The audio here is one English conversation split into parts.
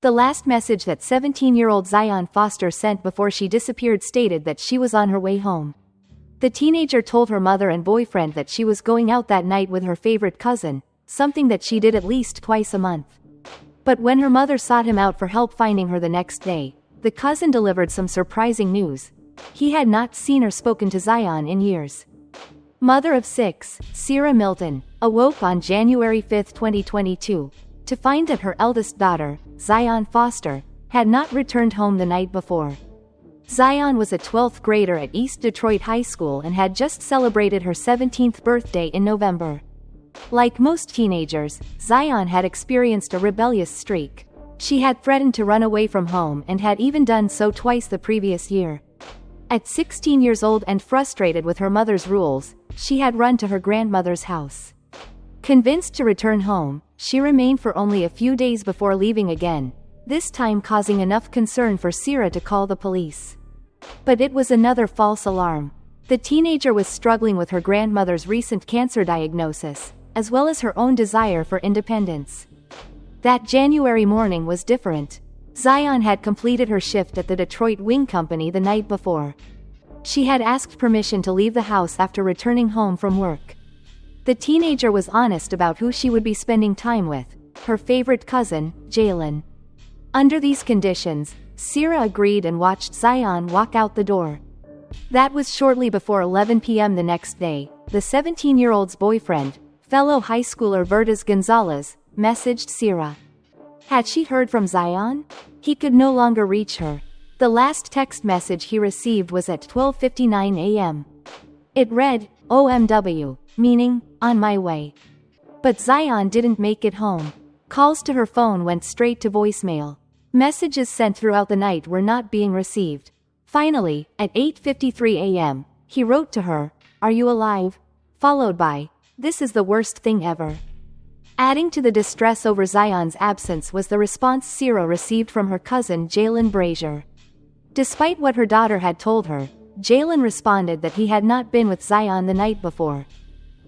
The last message that 17-year-old Zion Foster sent before she disappeared stated that she was on her way home. The teenager told her mother and boyfriend that she was going out that night with her favorite cousin, something that she did at least twice a month. But when her mother sought him out for help finding her the next day, the cousin delivered some surprising news. He had not seen or spoken to Zion in years. Mother of 6, Ciera Milton, awoke on January 5, 2022, to find that her eldest daughter, Zion Foster, had not returned home the night before. Zion was a 12th grader at East Detroit High School and had just celebrated her 17th birthday in November. Like most teenagers, Zion had experienced a rebellious streak. She had threatened to run away from home and had even done so twice the previous year. At 16 years old and frustrated with her mother's rules, she had run to her grandmother's house. Convinced to return home, she remained for only a few days before leaving again, this time causing enough concern for Ciera to call the police. But it was another false alarm. The teenager was struggling with her grandmother's recent cancer diagnosis, as well as her own desire for independence. That January morning was different. Zion had completed her shift at the Detroit Wing Company the night before. She had asked permission to leave the house after returning home from work. The teenager was honest about who she would be spending time with, her favorite cousin, Jaylin. Under these conditions, Ciera agreed and watched Zion walk out the door. That was shortly before 11 p.m. the next day. The 17-year-old's boyfriend, fellow high schooler Verdes Gonzalez, messaged Ciera. Had she heard from Zion? He could no longer reach her. The last text message he received was at 12:59 a.m. It read, OMW, meaning, on my way. But Zion didn't make it home. Calls to her phone went straight to voicemail. Messages sent throughout the night were not being received. Finally, at 8:53 a.m., he wrote to her, Are you alive? Followed by, This is the worst thing ever. Adding to the distress over Zion's absence was the response Ciera received from her cousin Jaylin Brazier. Despite what her daughter had told her, Jaylin responded that he had not been with Zion the night before.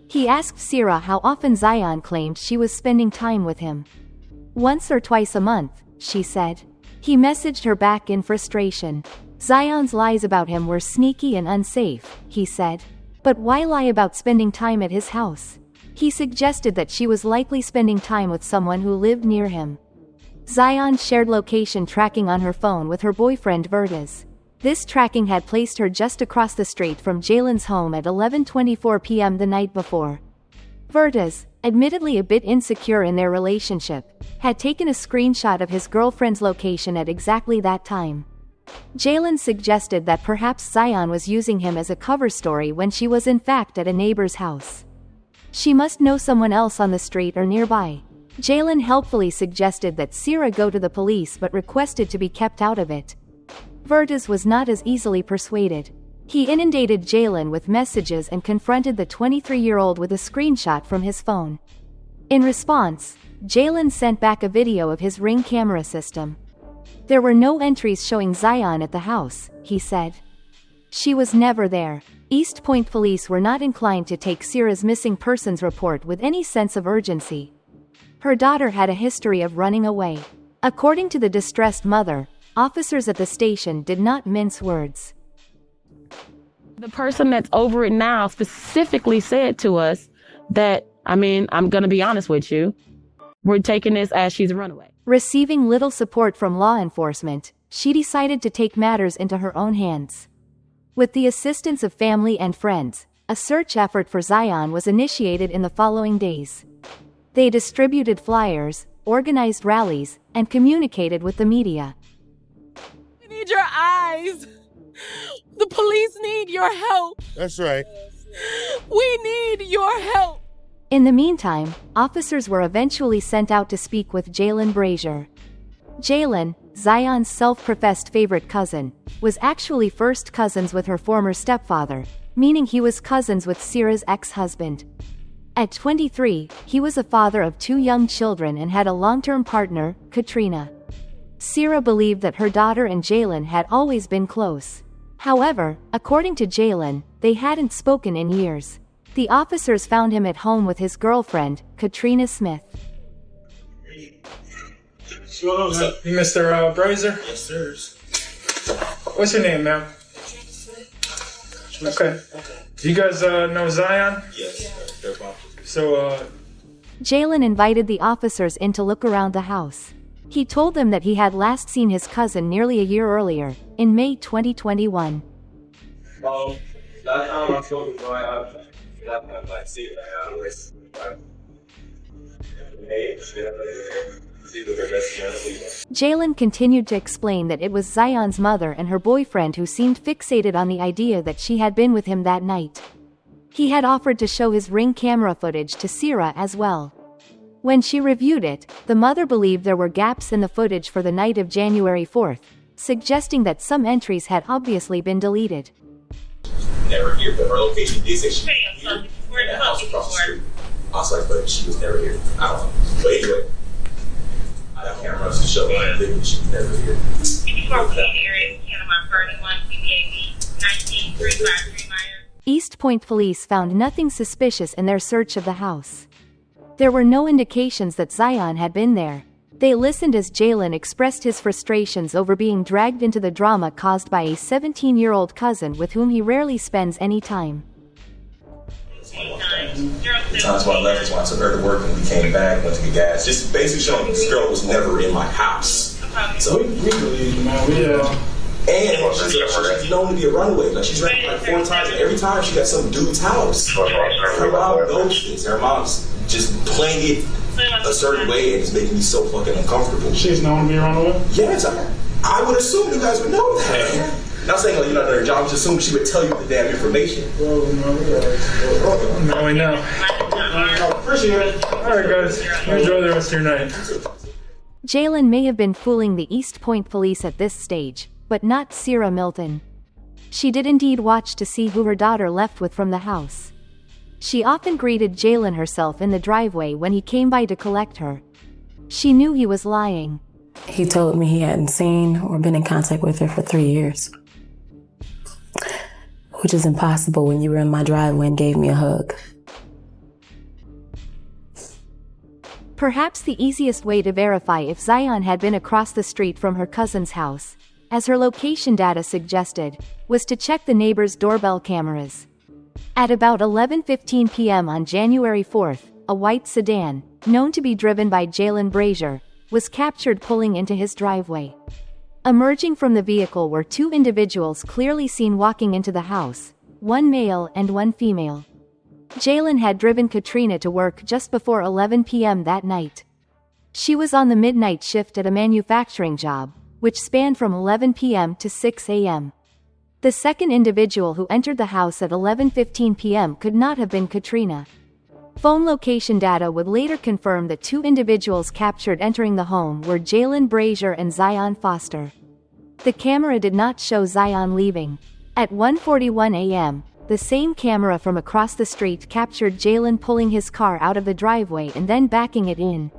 He asked Ciera how often Zion claimed she was spending time with him. Once or twice a month, she said. He messaged her back in frustration. Zion's lies about him were sneaky and unsafe, he said. But why lie about spending time at his house? He suggested that she was likely spending time with someone who lived near him. Zion shared location tracking on her phone with her boyfriend Verdes. This tracking had placed her just across the street from Jaylin's home at 11:24 p.m. the night before. Verdes, admittedly a bit insecure in their relationship, had taken a screenshot of his girlfriend's location at exactly that time. Jaylin suggested that perhaps Zion was using him as a cover story when she was in fact at a neighbor's house. She must know someone else on the street or nearby. Jaylin helpfully suggested that Ciera go to the police but requested to be kept out of it. Verdes was not as easily persuaded. He inundated Jaylin with messages and confronted the 23-year-old with a screenshot from his phone. In response, Jaylin sent back a video of his Ring camera system. There were no entries showing Zion at the house, he said. She was never there. East Point police were not inclined to take Ciera's missing persons report with any sense of urgency. Her daughter had a history of running away. According to the distressed mother, officers at the station did not mince words. The person that's over it now specifically said to us that, I'm going to be honest with you, we're taking this as she's a runaway. Receiving little support from law enforcement, she decided to take matters into her own hands. With the assistance of family and friends, a search effort for Zion was initiated in the following days. They distributed flyers, organized rallies, and communicated with the media. We need your eyes. The police need your help. That's right. We need your help. In the meantime, officers were eventually sent out to speak with Jaylin Brazier. Jaylin, Zion's self-professed favorite cousin, was actually first cousins with her former stepfather, meaning he was cousins with Ciera's ex-husband. At 23, he was a father of 2 young children and had a long-term partner, Katrina. Ciera believed that her daughter and Jaylin had always been close. However, according to Jaylin, they hadn't spoken in years. The officers found him at home with his girlfriend, Katrina Smith. What's up? You Mr. Brazier? Yes, sir. What's your name, ma'am? Okay. Do you guys know Zion? Yes. They're fine. So, Jaylin invited the officers in to look around the house. He told them that he had last seen his cousin nearly a year earlier, in May 2021. That time I told you I see it. Jaylin continued to explain that it was Zion's mother and her boyfriend who seemed fixated on the idea that she had been with him that night. He had offered to show his Ring camera footage to Ciera as well. When she reviewed it, the mother believed there were gaps in the footage for the night of January 4th, suggesting that some entries had obviously been deleted. Never here, but her location did say she was here. And that house across the street. I was like, but she was never here. I don't know. But anyway, I got cameras to show her that she was never here. East Point police found nothing suspicious in their search of the house. There were no indications that Zion had been there. They listened as Jaylin expressed his frustrations over being dragged into the drama caused by a 17-year-old cousin with whom he rarely spends any time. The times when I left is when I took her to work and we came back, went to get gas. Just basically showing this girl was never in my house. So we believe you, man. And she's known to be a runaway. Like she's ran like 4 times, and every time she got some dude's house. Her mom knows this. Her mom's just playing it a certain way, and it's making me so fucking uncomfortable. She's known to be a runaway? Yes, I would assume you guys would know that. Not saying like you're not doing your job, just assume she would tell you the damn information. Well, no, we know. Appreciate it. Alright guys, enjoy the rest of your night. Jaylin may have been fooling the East Point police at this stage, but not Ciera Milton. She did indeed watch to see who her daughter left with from the house. She often greeted Jaylin herself in the driveway when he came by to collect her. She knew he was lying. He told me he hadn't seen or been in contact with her for 3 years. Which is impossible when you were in my driveway and gave me a hug. Perhaps the easiest way to verify if Zion had been across the street from her cousin's house, as her location data suggested, was to check the neighbor's doorbell cameras. At about 11:15 p.m. on January 4th, a white sedan, known to be driven by Jaylin Brazier, was captured pulling into his driveway. Emerging from the vehicle were 2 individuals clearly seen walking into the house, 1 male and 1 female. Jaylin had driven Katrina to work just before 11 p.m. that night. She was on the midnight shift at a manufacturing job, which spanned from 11 p.m. to 6 a.m. The second individual who entered the house at 11:15 p.m. could not have been Katrina. Phone location data would later confirm that 2 individuals captured entering the home were Jaylin Brazier and Zion Foster. The camera did not show Zion leaving. At 1:41 a.m., the same camera from across the street captured Jaylin pulling his car out of the driveway and then backing it in.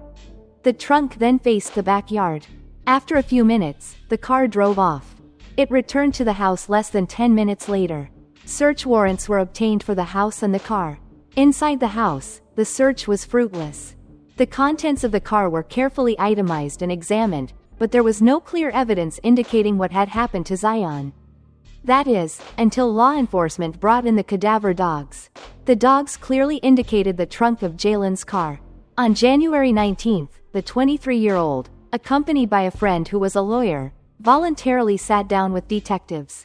The trunk then faced the backyard. After a few minutes, the car drove off. It returned to the house less than 10 minutes later. Search warrants were obtained for the house and the car. Inside the house, the search was fruitless. The contents of the car were carefully itemized and examined, but there was no clear evidence indicating what had happened to Zion. That is, until law enforcement brought in the cadaver dogs. The dogs clearly indicated the trunk of Jaylin's car. On January 19th, the 23-year-old, accompanied by a friend who was a lawyer, voluntarily sat down with detectives.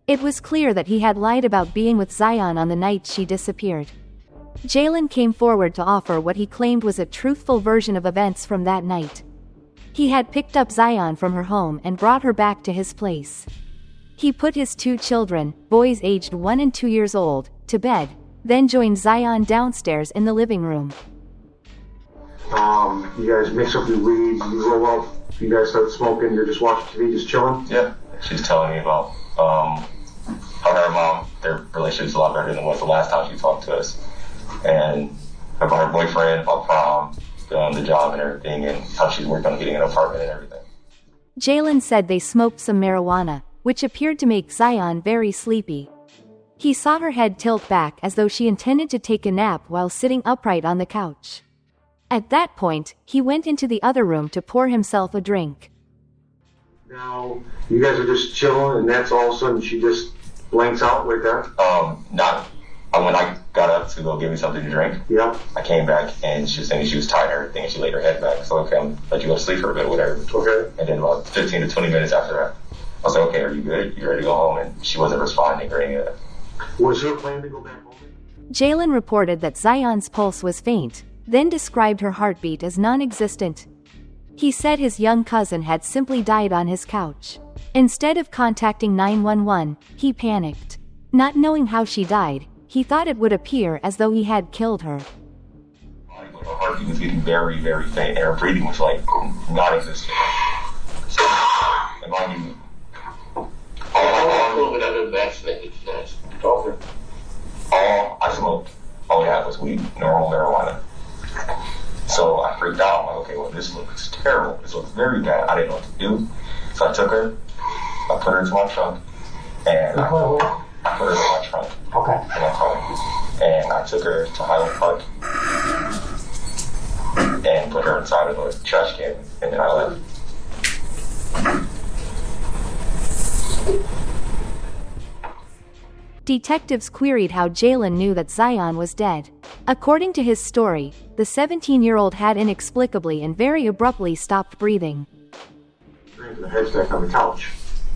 It was clear that he had lied about being with Zion on the night she disappeared. Jaylin came forward to offer what he claimed was a truthful version of events from that night. He had picked up Zion from her home and brought her back to his place. He put his 2 children, boys aged 1 and 2 years old, to bed, then joined Zion downstairs in the living room. You guys mix up your weed, you roll up, you guys start smoking, you're just watching TV, just chilling? Yeah, she's telling me about how her and mom, their relationship's a lot better than it was the last time she talked to us. And about her boyfriend, about prom, the job and everything, and how she's working on getting an apartment and everything. Jaylin said they smoked some marijuana, which appeared to make Zion very sleepy. He saw her head tilt back as though she intended to take a nap while sitting upright on the couch. At that point, he went into the other room to pour himself a drink. Now, you guys are just chilling, and that's all of a sudden she just blanks out like that? Not. When I got up to go get me something to drink, Yeah. I came back and she was saying she was tired and everything, and she laid her head back. So, okay, I'm let you go to sleep for a bit, whatever. Okay. And then about 15 to 20 minutes after that, I was like, okay, are you good? You ready to go home? And she wasn't responding or any of that. Was her plan to go back home? Jaylin reported that Zion's pulse was faint, then described her heartbeat as non-existent. He said his young cousin had simply died on his couch. Instead of contacting 911, he panicked. Not knowing how she died, he thought it would appear as though he had killed her. Her heartbeat was getting very, very faint, and her breathing was like non-existent. So, and mind you, I smoked. All we had was weed, normal marijuana. So I freaked out. I'm like, okay, well, this looks terrible. This looks very bad. I didn't know what to do. So I took her, I put her into my trunk, and I put her in my trunk. Okay. In my car. And I took her to Highland Park and put her inside of a trash can, and then I left. Detectives queried how Jaylin knew that Zion was dead. According to his story, the 17-year-old had inexplicably and very abruptly stopped breathing. The head's back on the couch.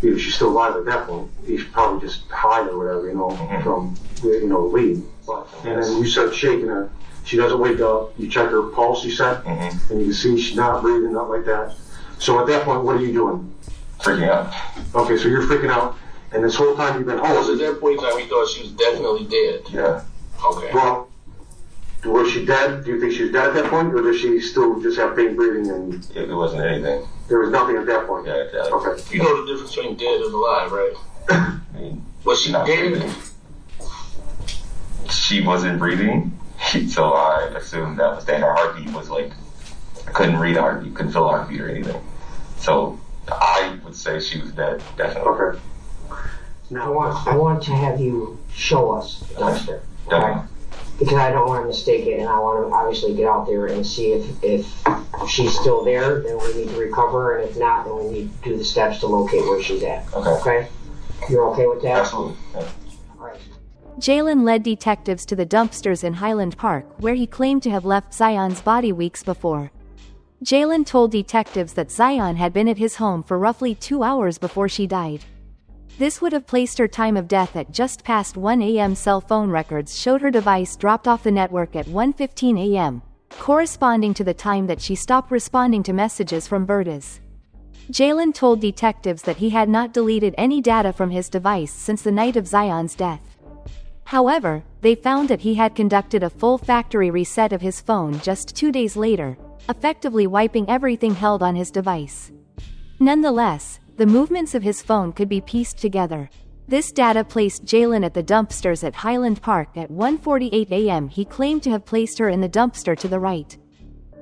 Either she's still alive at that point. He's probably just high or whatever, from the weed. And then you start shaking her. She doesn't wake up. You check her pulse, you said, and you can see she's not breathing, not like that. So at that point, what are you doing? Freaking out. Okay, so you're freaking out, and this whole time you've been So at that point in time, we thought she was definitely dead. Yeah. Okay. Well, was she dead? Do you think she was dead at that point, or does she still just have faint breathing and It wasn't anything. there was nothing at that point? Yeah, exactly. Okay. You know the difference between dead and alive, right? I mean, Was she not dead? breathing. She wasn't breathing, so I assumed that was dead. Her heartbeat was like, I couldn't read the heartbeat, couldn't feel the heartbeat or anything. So I would say she was dead, definitely. Okay. I want to have you show us the dumpster. Definitely. Because I don't want to mistake it, and I want to obviously get out there and see if she's still there, then we need to recover her, and if not, then we need to do the steps to locate where she's at. Okay? You're okay with that? Absolutely. Yeah. All right. Jaylin led detectives to the dumpsters in Highland Park, where he claimed to have left Zion's body weeks before. Jaylin told detectives that Zion had been at his home for roughly 2 hours before she died. This would have placed her time of death at just past 1 a.m. Cell phone records showed her device dropped off the network at 1:15 a.m., corresponding to the time that she stopped responding to messages from Bertas. Jaylin told detectives that he had not deleted any data from his device since the night of Zion's death. However, they found that he had conducted a full factory reset of his phone just 2 days later, effectively wiping everything held on his device. Nonetheless, the movements of his phone could be pieced together. This data placed Jaylin at the dumpsters at Highland Park at 1:48 a.m. He claimed to have placed her in the dumpster to the right.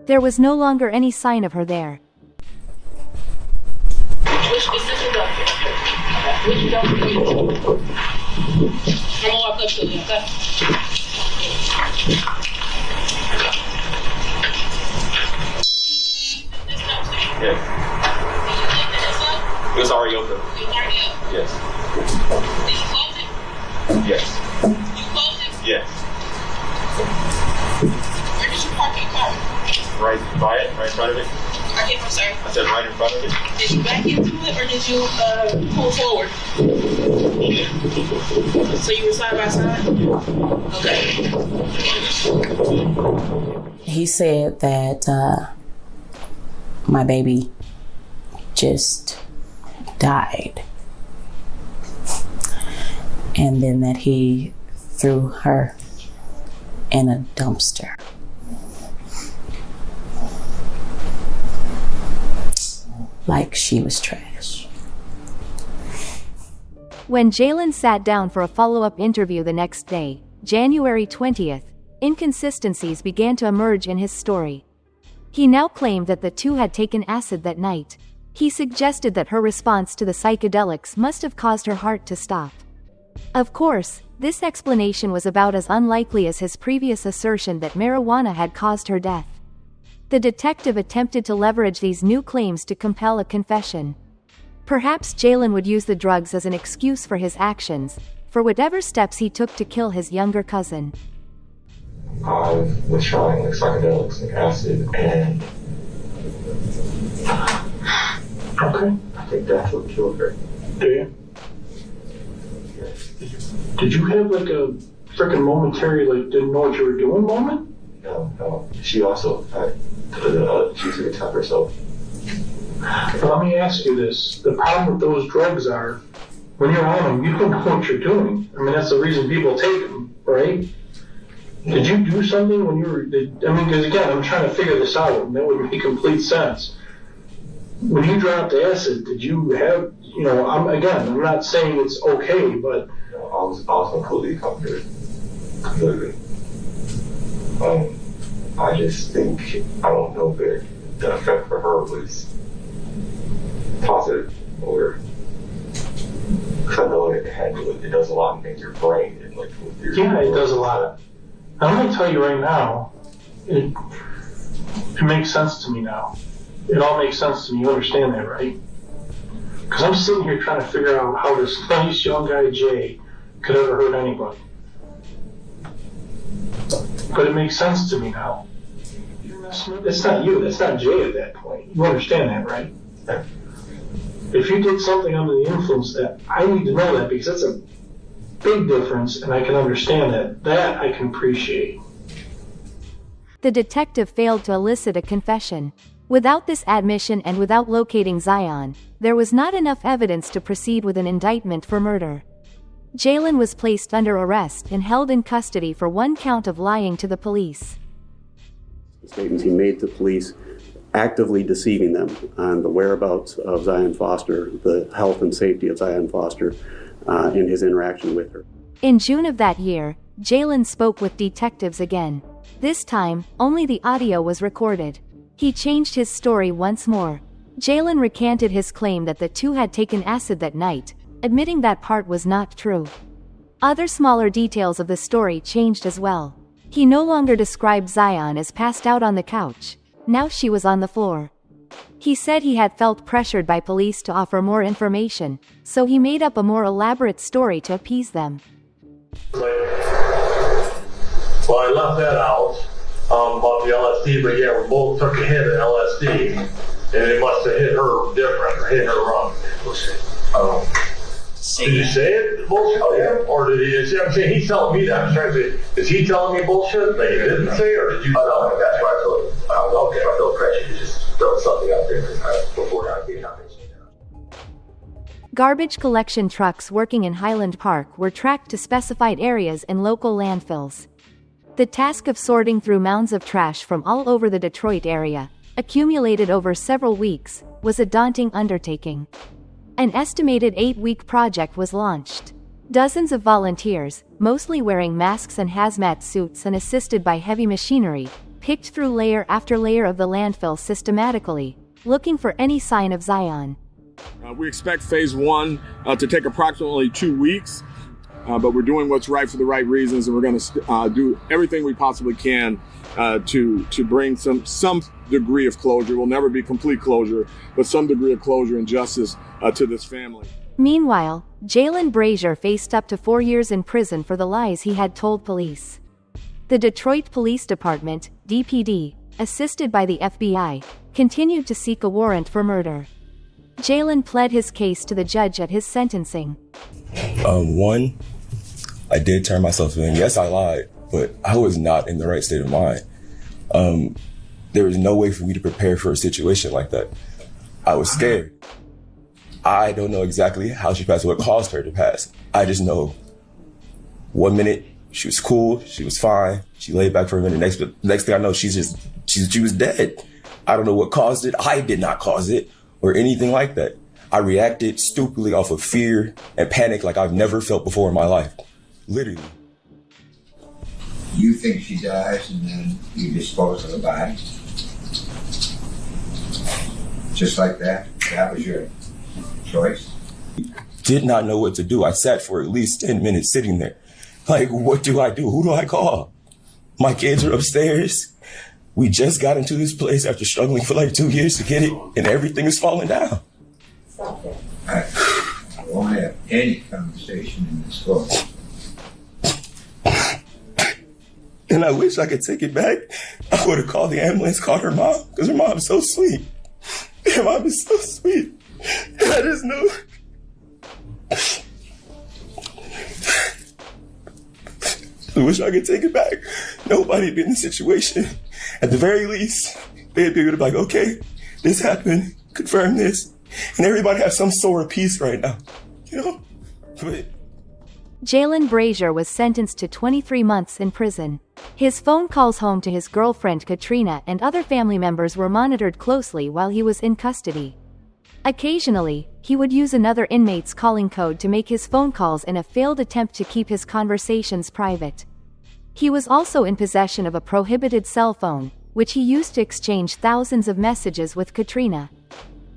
There was no longer any sign of her there. Which is this your dumpster? Which dumpster is it? I'm gonna walk up to you, okay? This dumpster. Yeah. It was already open. It was already open? Yes. Did you close it? Yes. You closed it? Yes. Where did you park your car? Right by it, right in front of it. I'm sorry. I said right in front of it. Did you back into it or did you pull forward? So you were side by side? Okay. He said that my baby just died. And then that he threw her in a dumpster. Like she was trash. When Jaylin sat down for a follow-up interview the next day, January 20th, inconsistencies began to emerge in his story. He now claimed that the two had taken acid that night. He suggested that her response to the psychedelics must have caused her heart to stop. Of course, this explanation was about as unlikely as his previous assertion that marijuana had caused her death. The detective attempted to leverage these new claims to compel a confession. Perhaps Jaylin would use the drugs as an excuse for his actions, for whatever steps he took to kill his younger cousin. I was trying like psychedelics and acid, and Okay. I think that's what killed her. Do you? Did you have like a freaking momentary, like, didn't know what you were doing moment? No. She also she took a time herself. But let me ask you this. The problem with those drugs are, when you're on them, you don't know what you're doing. I mean, that's the reason people take them, right? Did you do something when you were, because again, I'm trying to figure this out, and that would make complete sense. When you dropped acid, did you have, I'm not saying it's okay, but... I was completely comforted. Completely. I just think, I don't know if the effect for her was positive, or because I know it does a lot in your brain. And like, yeah, it does a lot. I'm going to tell you right now, it makes sense to me now. It all makes sense to me. You understand that, right? Because I'm sitting here trying to figure out how this nice young guy, Jay, could ever hurt anybody. But it makes sense to me now. It's not you. That's not Jay at that point. You understand that, right? If you did something under the influence, that I need to know that, because that's a big difference, and I can understand that. That I can appreciate. The detective failed to elicit a confession. Without this admission and without locating Zion, there was not enough evidence to proceed with an indictment for murder. Jaylin was placed under arrest and held in custody for one count of lying to the police. The statements he made to police, actively deceiving them on the whereabouts of Zion Foster, the health and safety of Zion Foster, in his interaction with her. In June of that year, Jaylin spoke with detectives again. This time, only the audio was recorded. He changed his story once more. Jaylin recanted his claim that the two had taken acid that night, admitting that part was not true. Other smaller details of the story changed as well. He no longer described Zion as passed out on the couch. Now she was on the floor. He said he had felt pressured by police to offer more information, so he made up a more elaborate story to appease them. Well, I left that out about the LSD, but yeah, we both took a hit of LSD, and it must have hit her different, or hit her wrong. Did you say it bullshit to him, or did he? I'm saying he's telling me that. I'm trying to say, is he telling me bullshit that he didn't say, or did you? No, that's why I felt pressure to just throw something out there before I get out there. Garbage collection trucks working in Highland Park were tracked to specified areas in local landfills. The task of sorting through mounds of trash from all over the Detroit area, accumulated over several weeks, was a daunting undertaking. An estimated 8-week project was launched. Dozens of volunteers, mostly wearing masks and hazmat suits and assisted by heavy machinery, picked through layer after layer of the landfill systematically, looking for any sign of Zion. We expect phase 1 to take approximately 2 weeks. But we're doing what's right for the right reasons, and we're going to do everything we possibly can to bring some degree of closure. Will never be complete closure, but some degree of closure and justice to this family. Meanwhile, Jaylin Brazier faced up to 4 years in prison for the lies he had told police. The Detroit Police Department, DPD, assisted by the FBI, continued to seek a warrant for murder. Jaylin pled his case to the judge at his sentencing. One, I did turn myself in. Yes, I lied, but I was not in the right state of mind. There was no way for me to prepare for a situation like that. I was scared. I don't know exactly how she passed, what caused her to pass. I just know 1 minute she was cool, she was fine, she laid back for a minute. Next thing I know, she was dead. I don't know what caused it. I did not cause it or anything like that. I reacted stupidly off of fear and panic like I've never felt before in my life. Literally. You think she dies and then you dispose of the body? Just like that? That was your choice? Did not know what to do. I sat for at least 10 minutes sitting there. Like, what do I do? Who do I call? My kids are upstairs. We just got into this place after struggling for like 2 years to get it, and everything is falling down. I won't have any conversation in this court. And I wish I could take it back. I would have called the ambulance, called her mom, because her mom's so sweet. Her mom is so sweet. And I just know. I wish I could take it back. Nobody'd be in the situation. At the very least, they'd be able to be like, okay, this happened, confirm this. And everybody has some sort of peace right now, you know? But Jaylin Brazier was sentenced to 23 months in prison. His phone calls home to his girlfriend Katrina and other family members were monitored closely while he was in custody. Occasionally, he would use another inmate's calling code to make his phone calls in a failed attempt to keep his conversations private. He was also in possession of a prohibited cell phone, which he used to exchange thousands of messages with Katrina.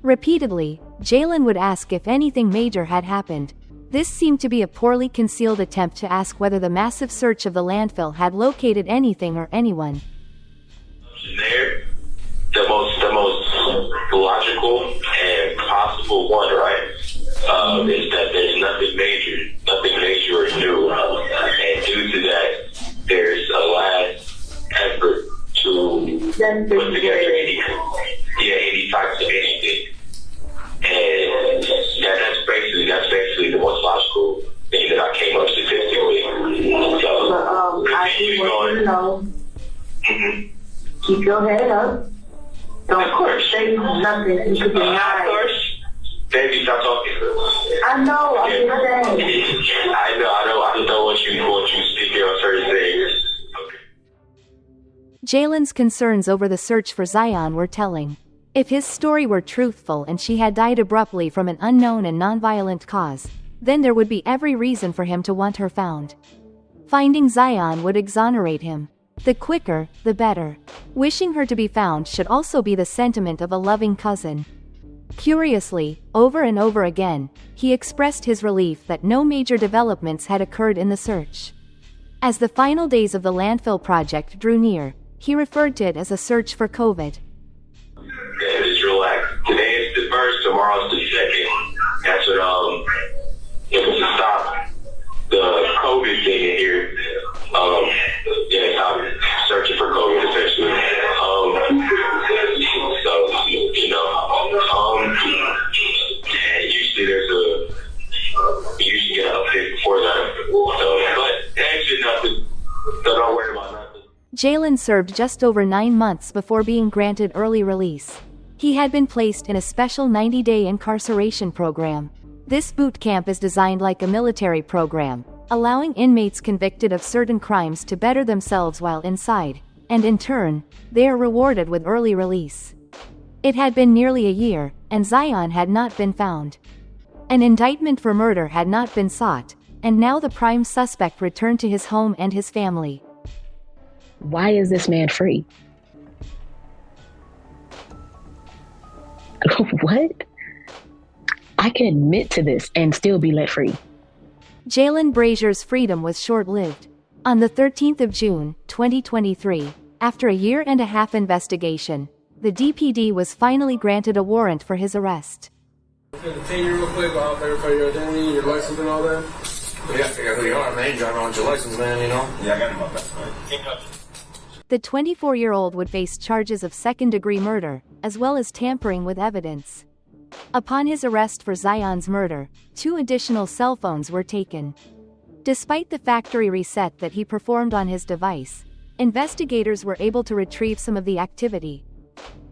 Repeatedly, Jaylin would ask if anything major had happened. This seemed to be a poorly concealed attempt to ask whether the massive search of the landfill had located anything or anyone. There, the most logical and possible one, right? Is that there's nothing major or new, and due to that, there's a last effort to put together any types of anything. And that's basically the most logical thing that I came up statistically. So, I do want you to know, keep your head up. Don't say nothing. You could be of course. Baby, stop talking. I know, I'm just saying. I don't want you speaking on certain things. Jaylin's concerns over the search for Zion were telling. If his story were truthful and she had died abruptly from an unknown and nonviolent cause, then there would be every reason for him to want her found. Finding Zion would exonerate him. The quicker, the better. Wishing her to be found should also be the sentiment of a loving cousin. Curiously, over and over again, he expressed his relief that no major developments had occurred in the search. As the final days of the landfill project drew near, he referred to it as a search for COVID. Yeah, just relax. Today is the first, tomorrow's the second. That's what, it was to stop the COVID thing in here. I'm searching for COVID essentially. So, you know, usually you usually get an update before that. So, but actually nothing. So don't worry about nothing. Jaylin served just over 9 months before being granted early release. He had been placed in a special 90-day incarceration program. This boot camp is designed like a military program, allowing inmates convicted of certain crimes to better themselves while inside, and in turn, they are rewarded with early release. It had been nearly a year, and Zion had not been found. An indictment for murder had not been sought, and now the prime suspect returned to his home and his family. Why is this man free? What? I can admit to this and still be let free. Jaylin Brazier's freedom was short-lived. On the 13th of June, 2023, after a year-and-a-half investigation, the DPD was finally granted a warrant for his arrest. Detain you real quick, I'll verify your identity, your license and all that. Yeah, figure out who you are, man. You drive around your license, man, you know? Yeah, I got him up that. The 24-year-old would face charges of second-degree murder, as well as tampering with evidence. Upon his arrest for Zion's murder, 2 additional cell phones were taken. Despite the factory reset that he performed on his device, investigators were able to retrieve some of the activity.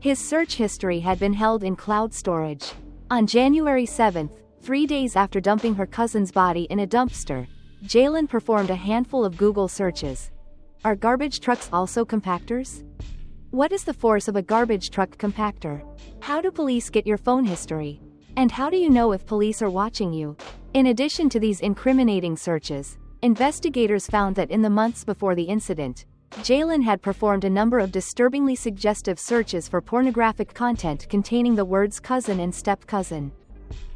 His search history had been held in cloud storage. On January 7th, 3 days after dumping her cousin's body in a dumpster, Jaylin performed a handful of Google searches. Are garbage trucks also compactors? What is the force of a garbage truck compactor? How do police get your phone history? And how do you know if police are watching you? In addition to these incriminating searches, investigators found that in the months before the incident, Jaylin had performed a number of disturbingly suggestive searches for pornographic content containing the words cousin and step-cousin.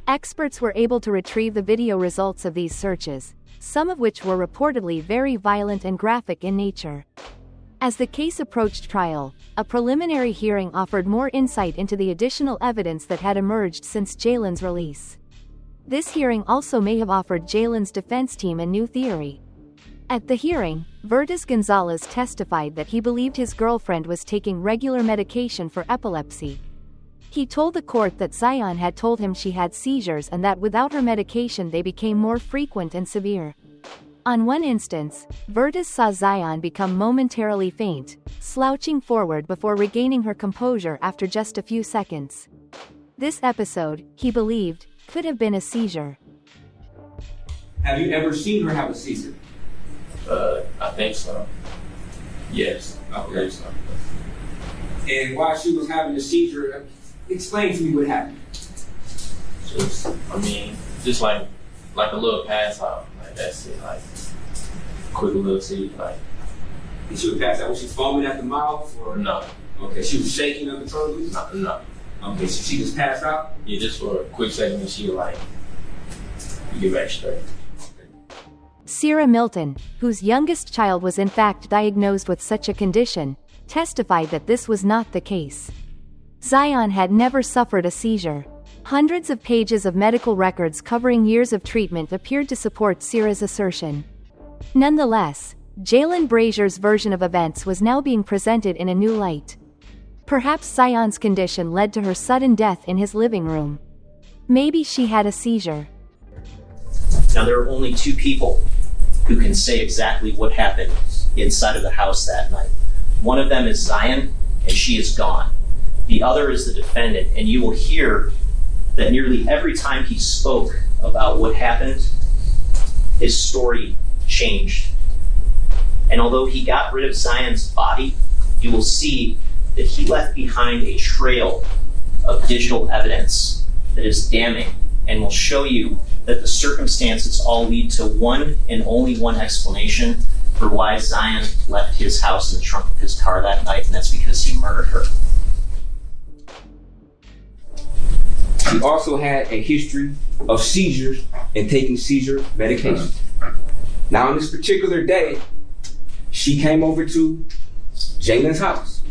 Experts were able to retrieve the video results of these searches, some of which were reportedly very violent and graphic in nature. As the case approached trial, a preliminary hearing offered more insight into the additional evidence that had emerged since Jaylin's release. This hearing also may have offered Jaylin's defense team a new theory. At the hearing, Verdes Gonzalez testified that he believed his girlfriend was taking regular medication for epilepsy. He told the court that Zion had told him she had seizures and that without her medication they became more frequent and severe. On one instance, Verdes saw Zion become momentarily faint, slouching forward before regaining her composure after just a few seconds. This episode, he believed, could have been a seizure. Have you ever seen her have a seizure? I think so. Yes. Okay. And while she was having a seizure, explain to me what happened. Just like a little pass out. Like that's it. Like quick little seizure. Like. And she would pass out. Was she foaming at the mouth or no? Okay. She was shaking uncontrollably. No. Okay. So she just passed out. Yeah, just for a quick second, and she like get back straight. Ciera Milton, whose youngest child was in fact diagnosed with such a condition, testified that this was not the case. Zion had never suffered a seizure. Hundreds of pages of medical records covering years of treatment appeared to support Ciera's assertion. Nonetheless, Jaylin Brazier's version of events was now being presented in a new light. Perhaps Zion's condition led to her sudden death in his living room. Maybe she had a seizure. Now, there are only two people who can say exactly what happened inside of the house that night. One of them is Zion, and she is gone. The other is the defendant, and you will hear that nearly every time he spoke about what happened, his story changed. And although he got rid of Zion's body, you will see that he left behind a trail of digital evidence that is damning and will show you that the circumstances all lead to one and only one explanation for why Zion left his house in the trunk of his car that night, and that's because he murdered her. She also had a history of seizures and taking seizure medication. Now, on this particular day, she came over to Jaylin's house.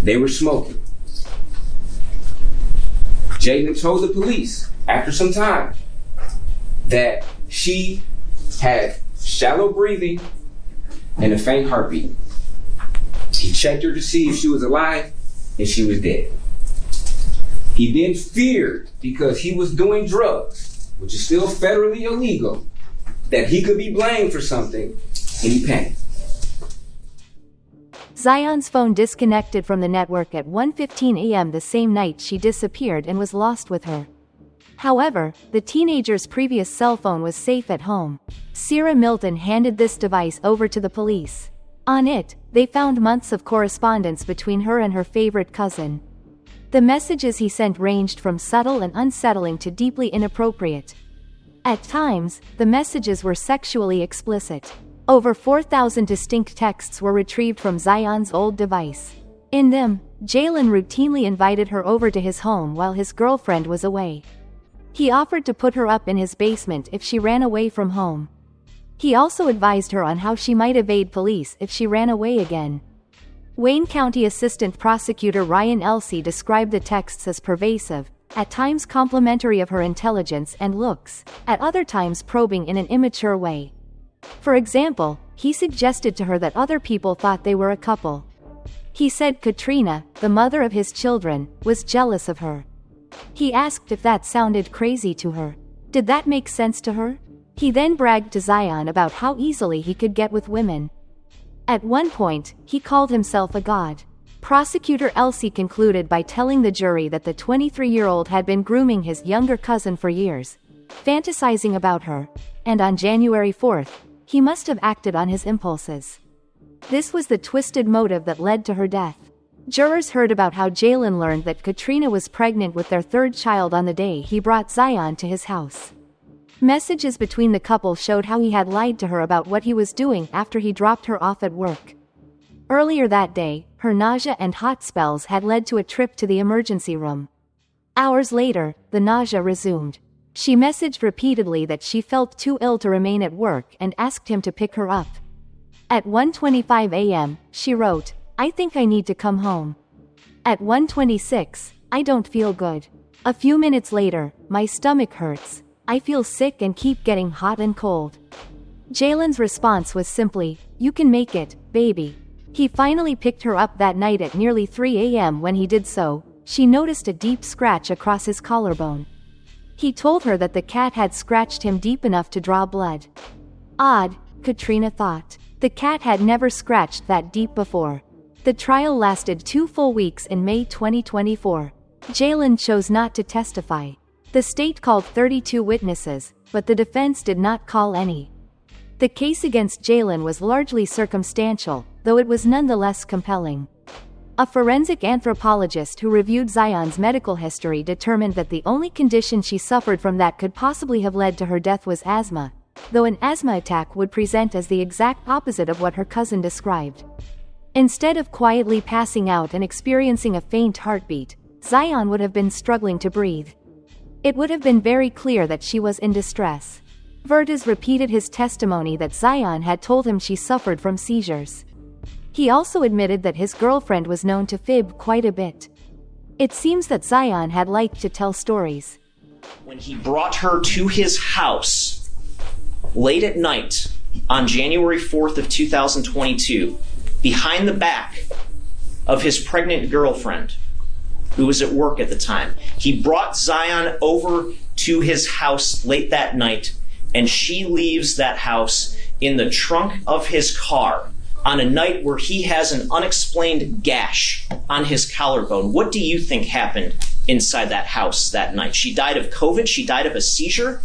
They were smoking. Jaylin told the police after some time that she had shallow breathing and a faint heartbeat. He checked her to see if she was alive, and she was dead. He then feared, because he was doing drugs, which is still federally illegal, that he could be blamed for something, and he panicked. Zion's phone disconnected from the network at 1:15 a.m. the same night she disappeared and was lost with her. However, the teenager's previous cell phone was safe at home. Ciera Milton handed this device over to the police. On it, they found months of correspondence between her and her favorite cousin. The messages he sent ranged from subtle and unsettling to deeply inappropriate. At times, the messages were sexually explicit. Over 4,000 distinct texts were retrieved from Zion's old device. In them, Jaylin routinely invited her over to his home while his girlfriend was away. He offered to put her up in his basement if she ran away from home. He also advised her on how she might evade police if she ran away again. Wayne County Assistant Prosecutor Ryan Elsey described the texts as pervasive, at times complimentary of her intelligence and looks, at other times probing in an immature way. For example, he suggested to her that other people thought they were a couple. He said Katrina, the mother of his children, was jealous of her. He asked if that sounded crazy to her. Did that make sense to her? He then bragged to Zion about how easily he could get with women. At one point, he called himself a god. Prosecutor Elsey concluded by telling the jury that the 23-year-old had been grooming his younger cousin for years, fantasizing about her, and on January 4th, he must have acted on his impulses. This was the twisted motive that led to her death. Jurors heard about how Jaylin learned that Katrina was pregnant with their third child on the day he brought Zion to his house. Messages between the couple showed how he had lied to her about what he was doing after he dropped her off at work. Earlier that day, her nausea and hot spells had led to a trip to the emergency room. Hours later, the nausea resumed. She messaged repeatedly that she felt too ill to remain at work and asked him to pick her up. At 1:25 a.m., she wrote, "I think I need to come home." At 1:26, "I don't feel good. A few minutes later, my stomach hurts. I feel sick and keep getting hot and cold." Jaylin's response was simply, "You can make it, baby." He finally picked her up that night at nearly 3 a.m. When he did so, she noticed a deep scratch across his collarbone. He told her that the cat had scratched him deep enough to draw blood. Odd, Katrina thought. The cat had never scratched that deep before. The trial lasted 2 full weeks in May 2024. Jaylin chose not to testify. The state called 32 witnesses, but the defense did not call any. The case against Jaylin was largely circumstantial, though it was nonetheless compelling. A forensic anthropologist who reviewed Zion's medical history determined that the only condition she suffered from that could possibly have led to her death was asthma, though an asthma attack would present as the exact opposite of what her cousin described. Instead of quietly passing out and experiencing a faint heartbeat, Zion would have been struggling to breathe. It would have been very clear that she was in distress. Verdes repeated his testimony that Zion had told him she suffered from seizures. He also admitted that his girlfriend was known to fib quite a bit. It seems that Zion had liked to tell stories. When he brought her to his house late at night on January 4th of 2022, behind the back of his pregnant girlfriend, who was at work at the time, he brought Zion over to his house late that night, and she leaves that house in the trunk of his car on a night where he has an unexplained gash on his collarbone. What do you think happened inside that house that night? She died of COVID? She died of a seizure?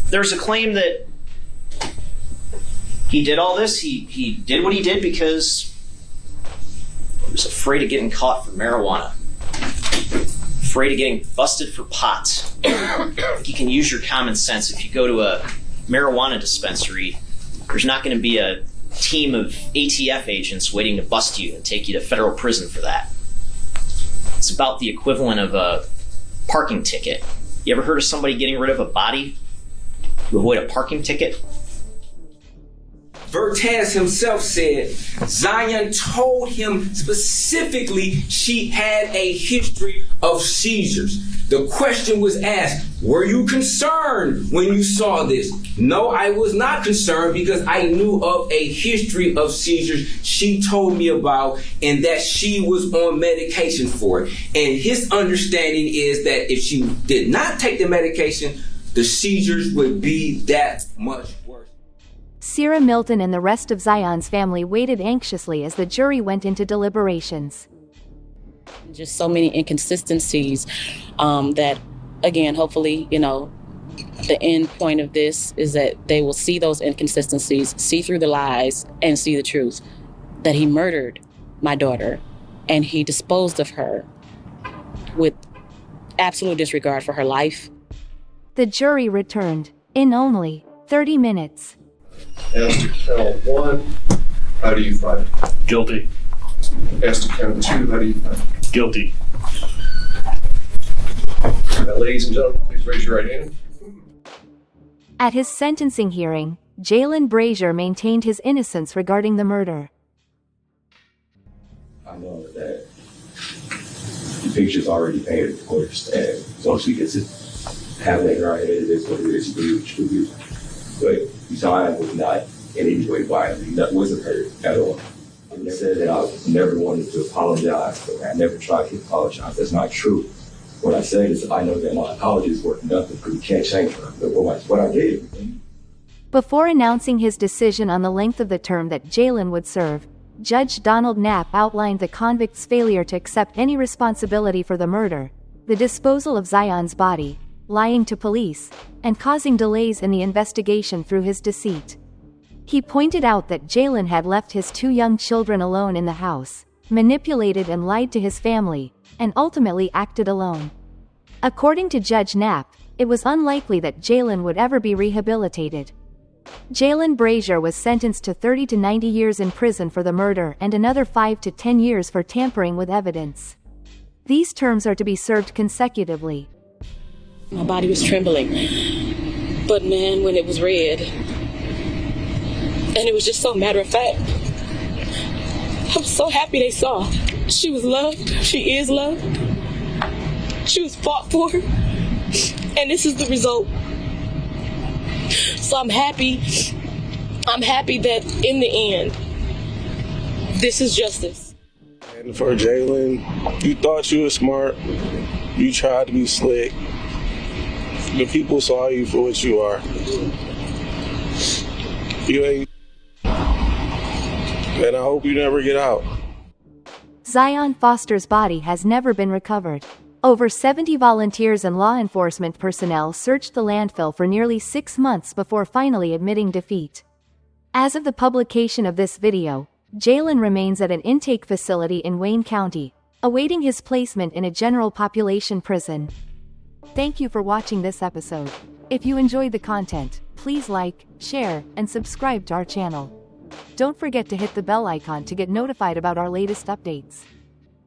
There's a claim that he did all this. He did what he did because he was afraid of getting caught for marijuana. Afraid of getting busted for pot. You can use your common sense. If you go to a marijuana dispensary, there's not going to be a team of ATF agents waiting to bust you and take you to federal prison for that. It's about the equivalent of a parking ticket. You ever heard of somebody getting rid of a body to avoid a parking ticket? Verdes himself said Zion told him specifically she had a history of seizures. The question was asked, were you concerned when you saw this? No, I was not concerned because I knew of a history of seizures she told me about and that she was on medication for it. And his understanding is that if she did not take the medication, the seizures would be that much worse. Ciera Milton and the rest of Zion's family waited anxiously as the jury went into deliberations. Just so many inconsistencies that, again, hopefully, the end point of this is that they will see those inconsistencies, see through the lies, and see the truth. That he murdered my daughter, and he disposed of her with absolute disregard for her life. The jury returned in only 30 minutes. As to count 1, how do you find? Guilty. As to count 2, how do you find? Guilty. Now, ladies and gentlemen, please raise your right hand. At his sentencing hearing, Jaylin Brazier maintained his innocence regarding the murder. I know that the picture's already painted, of course, and once we get to have later on, it is what it is, to do. But Zion was not in any way violent. That wasn't hurt at all. I never said that I never wanted to apologize, but I never tried to apologize. That's not true. What I said is I know that my apologies were nothing because you can't change her. But what I did. Before announcing his decision on the length of the term that Jaylin would serve, Judge Donald Knapp outlined the convict's failure to accept any responsibility for the murder, the disposal of Zion's body, lying to police, and causing delays in the investigation through his deceit. He pointed out that Jaylin had left his 2 young children alone in the house, manipulated and lied to his family, and ultimately acted alone. According to Judge Knapp, it was unlikely that Jaylin would ever be rehabilitated. Jaylin Brazier was sentenced to 30 to 90 years in prison for the murder and another 5 to 10 years for tampering with evidence. These terms are to be served consecutively. My body was trembling, but man, when it was read, And it was just so matter of fact. I was so happy they saw. She was loved. She is loved. She was fought for. And this is the result. So I'm happy. I'm happy that in the end, this is justice. And for Jaylin, you thought you were smart. You tried to be slick. The people saw you for what you are. You ain't. And I hope you never get out. Zion Foster's body has never been recovered. Over 70 volunteers and law enforcement personnel searched the landfill for nearly 6 months before finally admitting defeat. As of the publication of this video, Jaylin remains at an intake facility in Wayne County, awaiting his placement in a general population prison. Thank you for watching this episode. If you enjoyed the content, please like, share, and subscribe to our channel. Don't forget to hit the bell icon to get notified about our latest updates.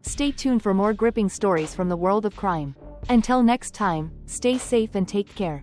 Stay tuned for more gripping stories from the world of crime. Until next time, stay safe and take care.